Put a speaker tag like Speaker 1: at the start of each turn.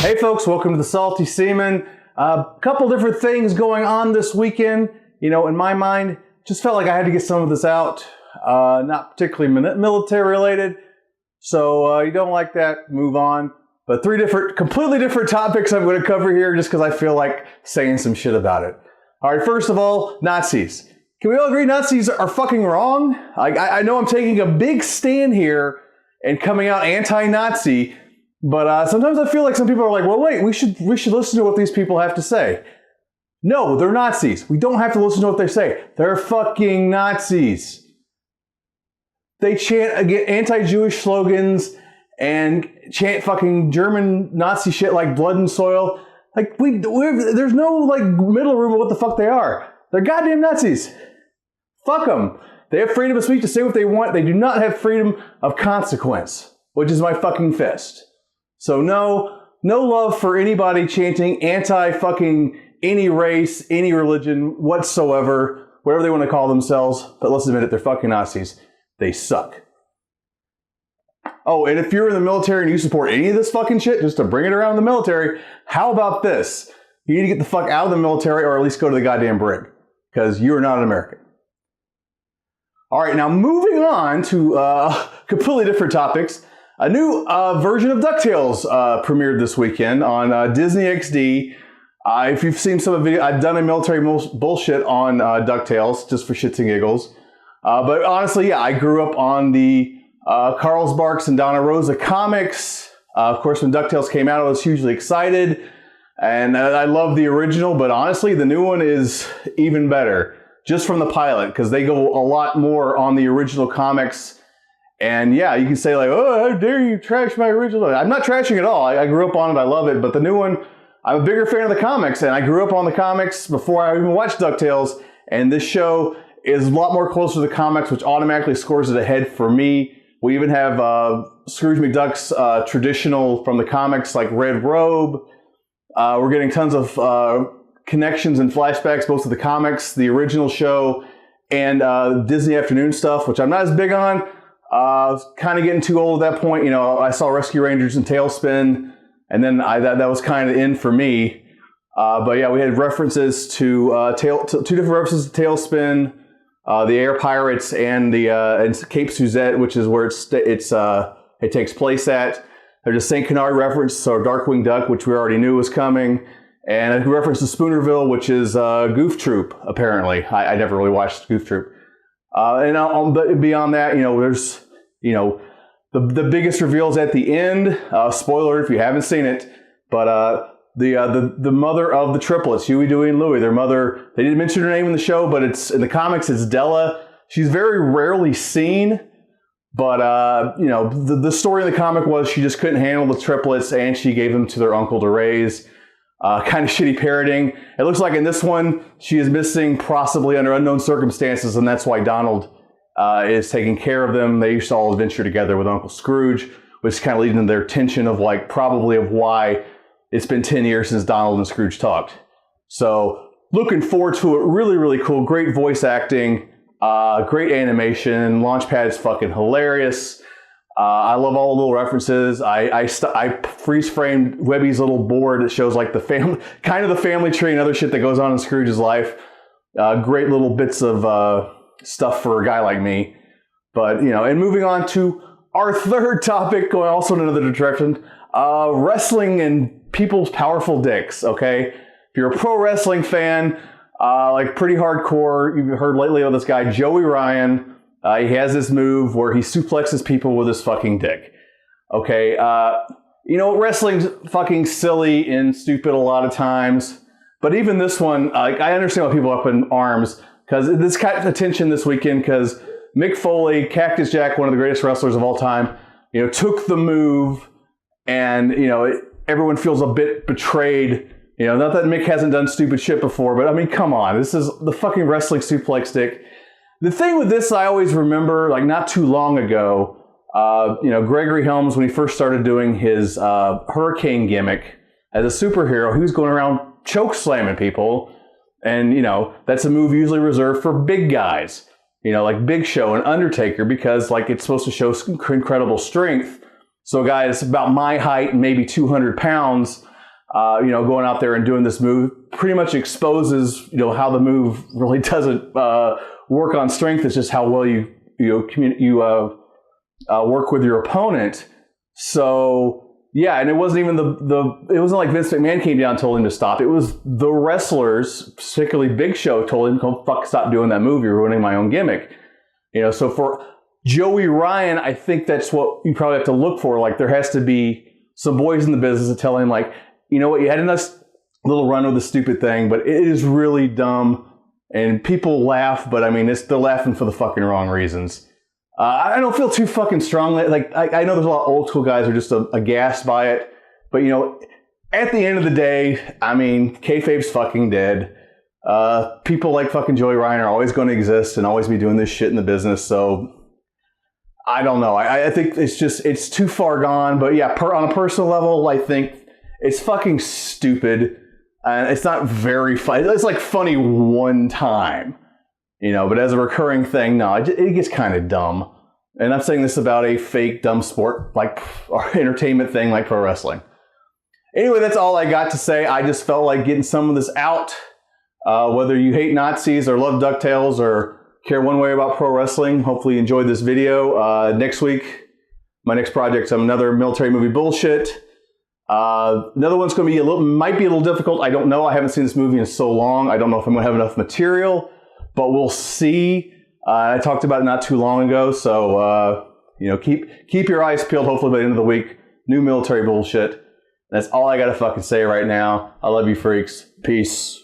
Speaker 1: Hey folks, welcome to the Salty Seaman. A couple different things going on this weekend. You know, in my mind, just felt like I had to get some of this out. Not particularly military related. So you don't like that, move on. But three completely different topics I'm going to cover here just because I feel like saying some shit about it. All right, first of all, Nazis. Can we all agree Nazis are fucking wrong? I know I'm taking a big stand here and coming out anti-Nazi, but sometimes I feel like some people are like, well, wait, we should listen to what these people have to say. No, they're Nazis. We don't have to listen to what they say. They're fucking Nazis. They chant anti-Jewish slogans and chant fucking German Nazi shit like blood and soil. Like, there's no like middle room of what the fuck they are. They're goddamn Nazis. Fuck them. They have freedom of speech to say what they want. They do not have freedom of consequence, which is my fucking fist. So no love for anybody chanting anti-fucking any race, any religion whatsoever, whatever they want to call themselves. But let's admit it, they're fucking Nazis. They suck. Oh, and if you're in the military and you support any of this fucking shit, just to bring it around the military, how about this? You need to get the fuck out of the military or at least go to the goddamn brig. Because you're not an American. All right, now moving on to completely different topics. A new version of Ducktales premiered this weekend on Disney XD. If you've seen some of the video, I've done a military bullshit on Ducktales just for shits and giggles. But honestly, yeah, I grew up on the Carl Barks and Donna Rosa comics. Of course, when Ducktales came out, I was hugely excited. And I love the original, but honestly, the new one is even better. Just from the pilot, because they go a lot more on the original comics. And yeah, you can say like, oh, how dare you trash my original. I'm not trashing at all. I grew up on it. I love it. But the new one, I'm a bigger fan of the comics. And I grew up on the comics before I even watched DuckTales. And this show is a lot more closer to the comics, which automatically scores it ahead for me. We even have Scrooge McDuck's traditional from the comics, like Red Robe. We're getting tons of connections and flashbacks, both to the comics, the original show, and Disney Afternoon stuff, which I'm not as big on. Kind of getting too old at that point. You know, I saw Rescue Rangers and Tailspin, and then that was kind of in for me. But yeah, we had references to two different references to Tailspin, the Air Pirates, and and Cape Suzette, which is where it takes place at. There's a St. Canary reference, so Darkwing Duck, which we already knew was coming. And a reference to Spoonerville, which is Goof Troop, apparently. I never really watched Goof Troop. But beyond that, you know, there's, you know, the biggest reveals at the end. Spoiler if you haven't seen it. But the mother of the triplets, Huey, Dewey, and Louie, their mother, they didn't mention her name in the show, but it's in the comics, it's Della. She's very rarely seen. But, you know, the story in the comic was she just couldn't handle the triplets and she gave them to their uncle to raise. Kind of shitty parroting. It looks like in this one, she is missing possibly under unknown circumstances, and that's why Donald is taking care of them. They used to all adventure together with Uncle Scrooge, which is kind of leading to their tension of like probably of why it's been 10 years since Donald and Scrooge talked. So looking forward to it. Really, really cool. Great voice acting. Great animation. Launchpad is fucking hilarious. I love all the little references. I freeze framed Webby's little board that shows like the family tree and other shit that goes on in Scrooge's life. Great little bits of stuff for a guy like me. But, you know, and moving on to our third topic, going also in another direction, wrestling and people's powerful dicks, okay? If you're a pro wrestling fan, like pretty hardcore, you've heard lately of this guy, Joey Ryan. He has this move where he suplexes people with his fucking dick. Okay, you know, wrestling's fucking silly and stupid a lot of times. But even this one, like, I understand why people are up in arms. Because this got attention this weekend because Mick Foley, Cactus Jack, one of the greatest wrestlers of all time, you know, took the move. And, you know, everyone feels a bit betrayed. You know, not that Mick hasn't done stupid shit before, but I mean, come on. This is the fucking wrestling suplex stick. The thing with this, I always remember, like not too long ago, you know, Gregory Helms, when he first started doing his hurricane gimmick as a superhero, he was going around choke slamming people. And, you know, that's a move usually reserved for big guys, you know, like Big Show and Undertaker, because like it's supposed to show incredible strength. So a guy that's about my height and maybe 200 pounds going out there and doing this move pretty much exposes, how the move really doesn't work on strength. It's just how well you work with your opponent. So yeah, and it wasn't even it wasn't like Vince McMahon came down and told him to stop. It was the wrestlers, particularly Big Show, told him, "Go fuck, stop doing that move. You're ruining my own gimmick." So for Joey Ryan, I think that's what you probably have to look for. Like, there has to be some boys in the business that tell him, like, you know what, you had a nice little run with the stupid thing, but it is really dumb, and people laugh, but I mean, they're laughing for the fucking wrong reasons. I don't feel too fucking strongly. Like, I know there's a lot of old school guys who are just aghast by it, but at the end of the day, I mean, kayfabe's fucking dead. People like fucking Joey Ryan are always going to exist and always be doing this shit in the business. So I don't know. I think it's too far gone. But yeah, on a personal level, I think it's fucking stupid. And it's not very funny. It's like funny one time, but as a recurring thing, no, it gets kind of dumb. And I'm saying this about a fake dumb sport or entertainment thing like pro wrestling. Anyway, that's all I got to say. I just felt like getting some of this out. Whether you hate Nazis or love Ducktales or care one way about pro wrestling, hopefully you enjoyed this video. Next week, my next project's another military movie bullshit. Another one's going to might be a little difficult. I don't know. I haven't seen this movie in so long. I don't know if I'm going to have enough material, but we'll see. I talked about it not too long ago, so keep your eyes peeled. Hopefully by the end of the week, new military bullshit. That's all I got to fucking say right now. I love you, freaks. Peace.